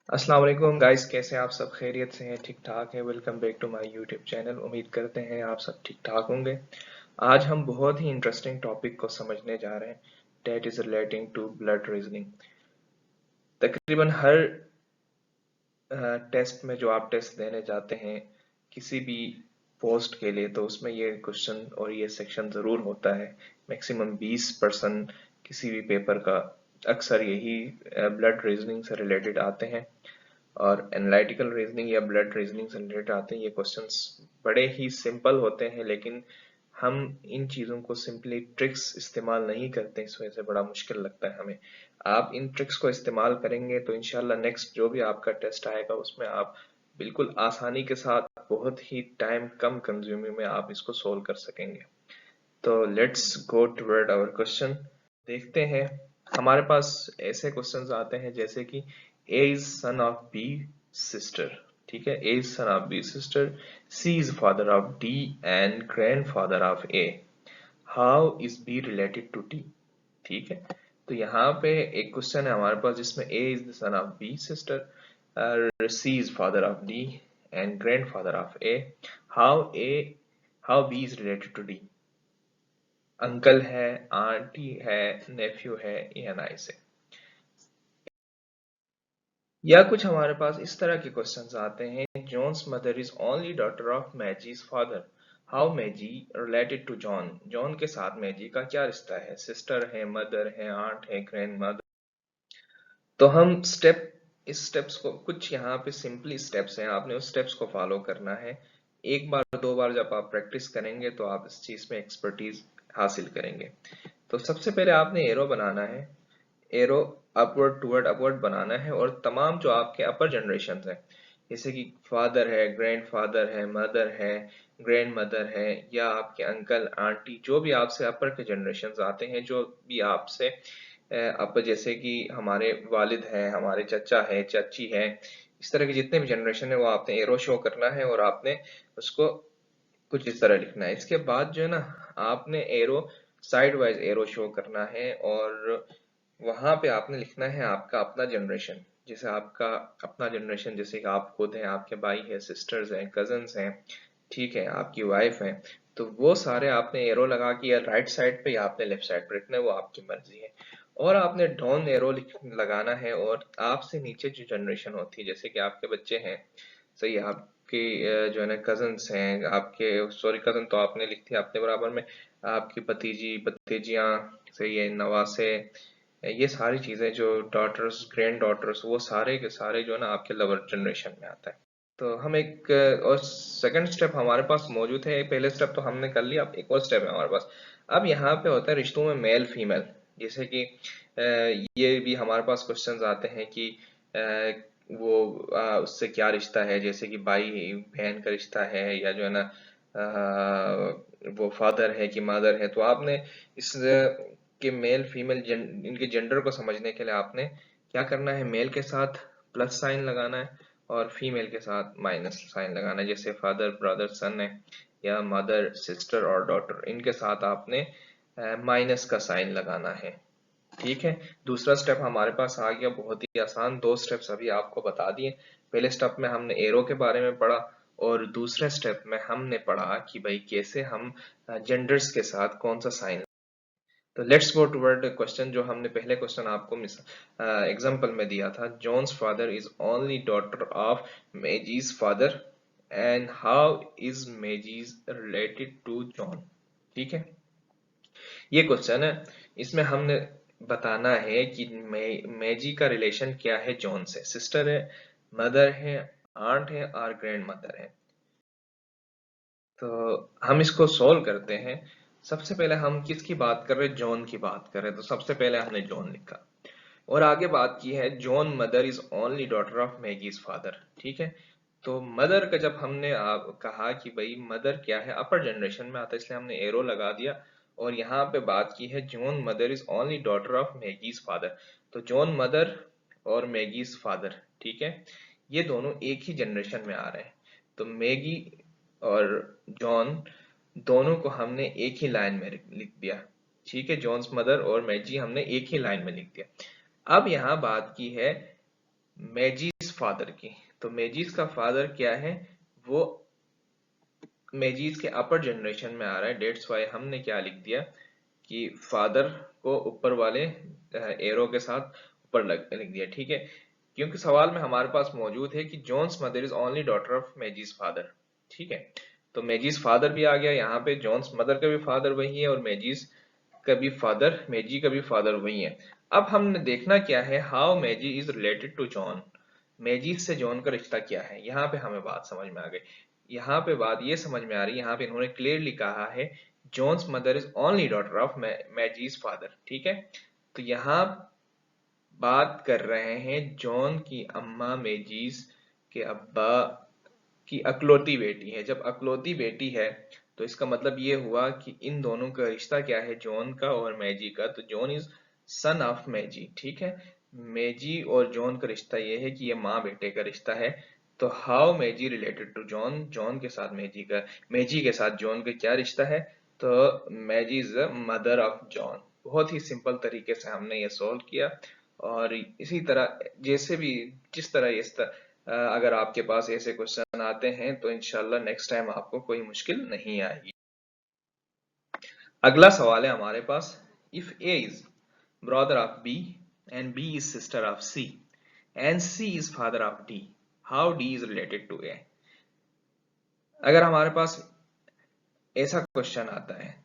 अस्सलाम वालेकुम गाइस, कैसे हैं आप सब? खैरियत से हैं? ठीक ठाक हैं? Welcome back to my YouTube channel. उम्मीद करते हैं आप सब ठीक ठाक होंगे। आज हम बहुत ही इंटरेस्टिंग टॉपिक को समझने जा रहे हैं, that is relating to blood reasoning. तकरीबन हर टेस्ट में जो आप टेस्ट देने जाते हैं किसी भी पोस्ट के लिए, तो उसमें ये क्वेश्चन और ये सेक्शन ज़रूर होता है। मैक्सिमम 20% किसी भी पेपर का अक्सर यही ब्लड रीजनिंग से रिलेटेड आते हैं। और एनालिटिकल रीजनिंग या ब्लड रीजनिंग से रिलेटेड आते हैं। ये क्वेश्चंस बड़े ही सिंपल होते हैं, लेकिन हम इन चीज़ों को सिंपली ट्रिक्स इस्तेमाल नहीं करते, इस वजह से बड़ा मुश्किल लगता है हमें। आप इन ट्रिक्स को इस्तेमाल करेंगे तो इंशाल्लाह नेक्स्ट जो भी आपका टेस्ट आएगा उसमें आप बिल्कुल आसानी के साथ, बहुत ही टाइम कम कंज्यूमिंग में आप इसको सोल्व कर सकेंगे। तो let's go toward our question. देखते हैं। हमारे पास ऐसे क्वेश्चंस आते हैं जैसे कि A is son of B sister. ठीक है, A is son of B sister, C is father of D and grandfather of A. How is B related to D? ठीक है, तो यहाँ पे एक क्वेश्चन है हमारे पास जिसमें A is the son of B sister, C is father of D and grandfather of A. How B is related to D? Uncle है, आंटी है, नेफ्यू है या नाई से। या कुछ हमारे पास इस तरह के क्वेश्चंस आते हैं, John's mother is only daughter of Maisie's father. How Maisie related to John? John के साथ मैजी का क्या रिश्ता है? सिस्टर है, मदर है, आंट है, ग्रैंड मदर। तो हम इस स्टेप्स को, कुछ यहाँ पे सिंपली स्टेप्स हैं, आपने उस स्टेप्स को फॉलो करना है। एक बार दो बार जब आप प्रैक्टिस करेंगे तो आप इस चीज में एक्सपर्टीज हासिल करेंगे। तो सबसे पहले आपने एरो बनाना है। एरो अपवर्ड टुवर्ड अपवर्ड बनाना है, और तमाम जो आपके अपर जनरेशन है, जैसे कि फादर है, ग्रैंडफादर है, मदर है, ग्रैंड मदर है, या आपके अंकल आंटी, जो भी आपसे अपर के जनरेशन आते हैं, जो भी आपसे अब जैसे कि हमारे वालिद हैं, हमारे चचा है, चाची है, इस तरह के जितने भी जनरेशन है वो आपने एरो शो करना है, और आपने उसको कुछ इस तरह लिखना है। इसके बाद जो है ना, आपने arrow side wise arrow show करना है, और वहां पे आपने लिखना है आपका अपना जनरेशन। जैसे आपका अपना जनरेशन, जैसे कि आप खुद हैं, आपके भाई है, सिस्टर्स हैं, कजन्स हैं, ठीक है, आपकी वाइफ है, तो वो सारे आपने एरो लगा के या राइट साइड पे या आपने लेफ्ट साइड पे रखना है, वो आपकी मर्जी है। और आपने डाउन एरो लगाना है, और आपसे नीचे जो जनरेशन होती है, जैसे कि आपके बच्चे हैं, सही है, आपके जो है ना कजन्स हैं, आपके सॉरी कजन तो आपने लिख दिया अपने बराबर में, आपकी भतीजी भतीजियाँ, सही है, नवासे, ये सारी चीजें जो डॉटर्स, ग्रैंड डॉटर्स, वो सारे के सारे जो है ना आपके लोअर जनरेशन में आता है। तो हम एक और सेकंड स्टेप हमारे पास मौजूद है। पहले स्टेप तो हमने कर लिया, अब एक और स्टेप है हमारे पास। अब यहाँ पे होता है रिश्तों में मेल फीमेल। जैसे कि ये भी हमारे पास क्वेश्चंस आते हैं कि वो उससे क्या रिश्ता है, जैसे कि भाई बहन का रिश्ता है, या जो है ना वो फादर है कि मदर है। तो आपने इस के मेल फीमेल इनके जेंडर को समझने के लिए आपने क्या करना है, मेल के साथ प्लस साइन लगाना है, और फीमेल के साथ माइनस साइन लगाना है। जैसे फादर ब्रदर सन है, या मदर सिस्टर और डॉटर, इनके साथ आपने माइनस का साइन लगाना है। ठीक है, दूसरा स्टेप हमारे पास आ गया, बहुत ही आसान। दो स्टेप्स अभी आपको बता दिए। पहले स्टेप में हमने एरो के बारे में पढ़ा, और दूसरे स्टेप में हमने पढ़ा कि भाई कैसे हम जेंडर्स के साथ कौन सा साइन। तो लेट्स गो टुवर्ड क्वेश्चन, जो हमने पहले क्वेश्चन आपको एग्जांपल में दिया था। John's father is only daughter of Maisie's father, and how is Maisie's related to John? ठीक है, ये क्वेश्चन है। इसमें हमने बताना है कि मैजी का रिलेशन क्या है जॉन से। सिस्टर है, मदर है, आंट है, और ग्रैंड मदर है। तो हम इसको सोल्व करते हैं। सबसे पहले हम किसकी बात कर रहे हैं? जॉन की बात कर रहे हैं। तो सबसे पहले हमने जॉन लिखा, और आगे बात की है John mother is only daughter of Maggie's father. ठीक है, तो मदर का जब हमने कहा कि भाई मदर क्या है, अपर जनरेशन में आता है, इसलिए हमने एरो लगा दिया। और यहाँ पे बात की है John mother is only daughter of Maggie's father. तो जॉन मदर और मैगीज फादर, ठीक है, ये दोनों एक ही जनरेशन में आ रहे हैं। तो मैगी और जॉन दोनों को हमने एक ही लाइन में लिख दिया। ठीक है, जॉन्स मदर और मैजी हमने एक ही लाइन में लिख दिया। अब यहाँ बात की है मैजीज फादर की। तो मेजिस का फादर क्या है, वो मेजिस के अपर जनरेशन में आ रहा है। डेट्स वाई हमने क्या लिख दिया कि फादर को ऊपर वाले एरो के साथ ऊपर लिख दिया, ठीक है। क्योंकि सवाल में हमारे पास मौजूद है कि John's mother is only daughter of Maisie's father, ठीक है। तो मेजिस फादर भी आ गया यहाँ पे, जॉन्स मदर का भी फादर वही है और मेजिस का भी फादर, मेजी का भी फादर वही है। अब हमने देखना क्या है, how Maisie is related to John. Maisie's से जॉन का रिश्ता क्या है, यहाँ पे हमें बात समझ में आ गई। यहाँ पे बात ये समझ में आ रही है, यहाँ पे इन्होंने क्लियरली कहा है John's mother is only daughter of Maisie's father, ठीक है। तो यहाँ बात कर रहे हैं जॉन की अम्मा मेजीज के अब्बा की अकलौती बेटी है। जब अकलौती बेटी है तो इसका मतलब ये हुआ कि इन दोनों का रिश्ता क्या है, जॉन का और मैजी का। तो जॉन इज सन ऑफ मैजी, ठीक है। मैजी और जॉन का रिश्ता ये है कि ये माँ बेटे का रिश्ता है। तो how Maisie related to John, John के साथ मैजी का, मैजी के साथ जॉन का क्या रिश्ता है, तो Maisie is the mother of John. बहुत ही सिंपल तरीके से हमने ये सॉल्व किया। और इसी तरह जैसे भी जिस तरह इस तरह अगर आपके पास ऐसे क्वेश्चन आते हैं तो इंशाल्लाह नेक्स्ट टाइम आपको कोई मुश्किल नहीं आएगी। अगला सवाल है हमारे पास, if A is brother of B and B is sister of C and C is father of D, how D is related to A. अगर हमारे पास ऐसा क्वेश्चन आता है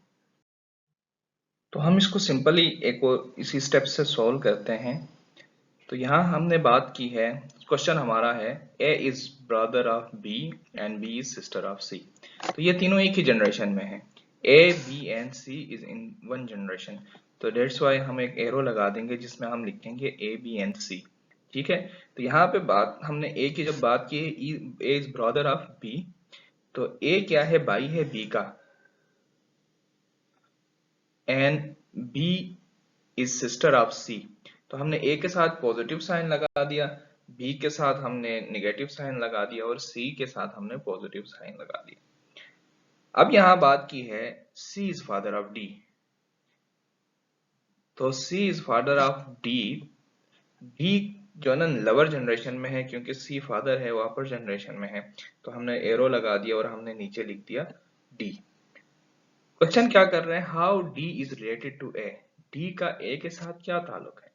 तो हम इसको सिंपली एक इसी स्टेप से सॉल्व करते हैं। तो यहाँ हमने बात की है, क्वेश्चन हमारा है A is brother of B and B is sister of C. तो ये तीनों एक ही जनरेशन में है, A B and C is in one generation. तो डेट्स वाई हम एक एरो लगा देंगे जिसमें हम लिखेंगे ए बी एंड सी, ठीक है। तो यहाँ पे बात हमने ए की जब बात की है, A is brother of B, तो ए क्या है, भाई है बी का, and B is sister of C. तो हमने ए के साथ पॉजिटिव साइन लगा दिया, बी के साथ हमने निगेटिव साइन लगा दिया और सी के साथ हमने पॉजिटिव साइन लगा दिया। अब यहां बात की है C is father of D. तो C is father of D, D जो है ना लोअर जनरेशन में है क्योंकि सी फादर है वो अपर जनरेशन में है। तो हमने एरो लगा दिया और हमने नीचे लिख दिया डी। क्वेश्चन क्या कर रहे हैं, how D is related to A, D का ए के साथ क्या ताल्लुक है,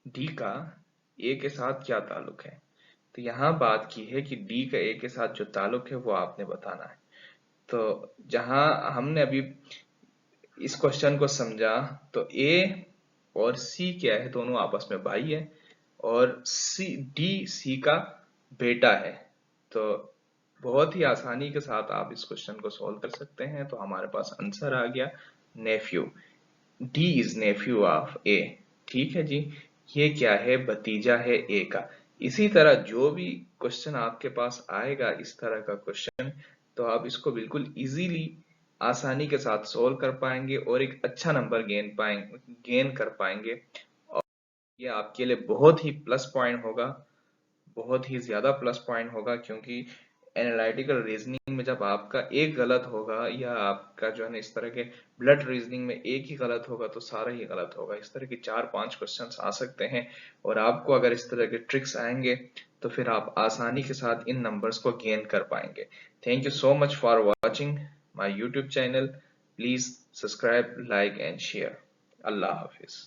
डी का ए के साथ क्या ताल्लुक है। तो यहां बात की है कि डी का ए के साथ जो ताल्लुक है वो आपने बताना है। तो जहां हमने अभी इस क्वेश्चन को समझा तो ए और सी क्या है, दोनों आपस में भाई है और सी डी सी का बेटा है। तो बहुत ही आसानी के साथ आप इस क्वेश्चन को सॉल्व कर सकते हैं। तो हमारे पास आंसर आ गया nephew, D is nephew of A, ठीक है जी। ये क्या है, भतीजा है ए का। इसी तरह जो भी क्वेश्चन आपके पास आएगा इस तरह का क्वेश्चन, तो आप इसको बिल्कुल इजीली आसानी के साथ सॉल्व कर पाएंगे और एक अच्छा नंबर गेन कर पाएंगे। और ये आपके लिए बहुत ही प्लस पॉइंट होगा, बहुत ही ज्यादा प्लस पॉइंट होगा, क्योंकि एनालिटिकल रीजनिंग में जब आपका एक गलत होगा या आपका जो है ना इस तरह के ब्लड रीजनिंग में एक ही गलत होगा तो सारा ही गलत होगा। इस तरह के 4-5 क्वेश्चंस आ सकते हैं और आपको अगर इस तरह के ट्रिक्स आएंगे तो फिर आप आसानी के साथ इन नंबर्स को गेन कर पाएंगे। Thank you so much for watching my YouTube channel. Please subscribe, like and share. Allah Hafiz.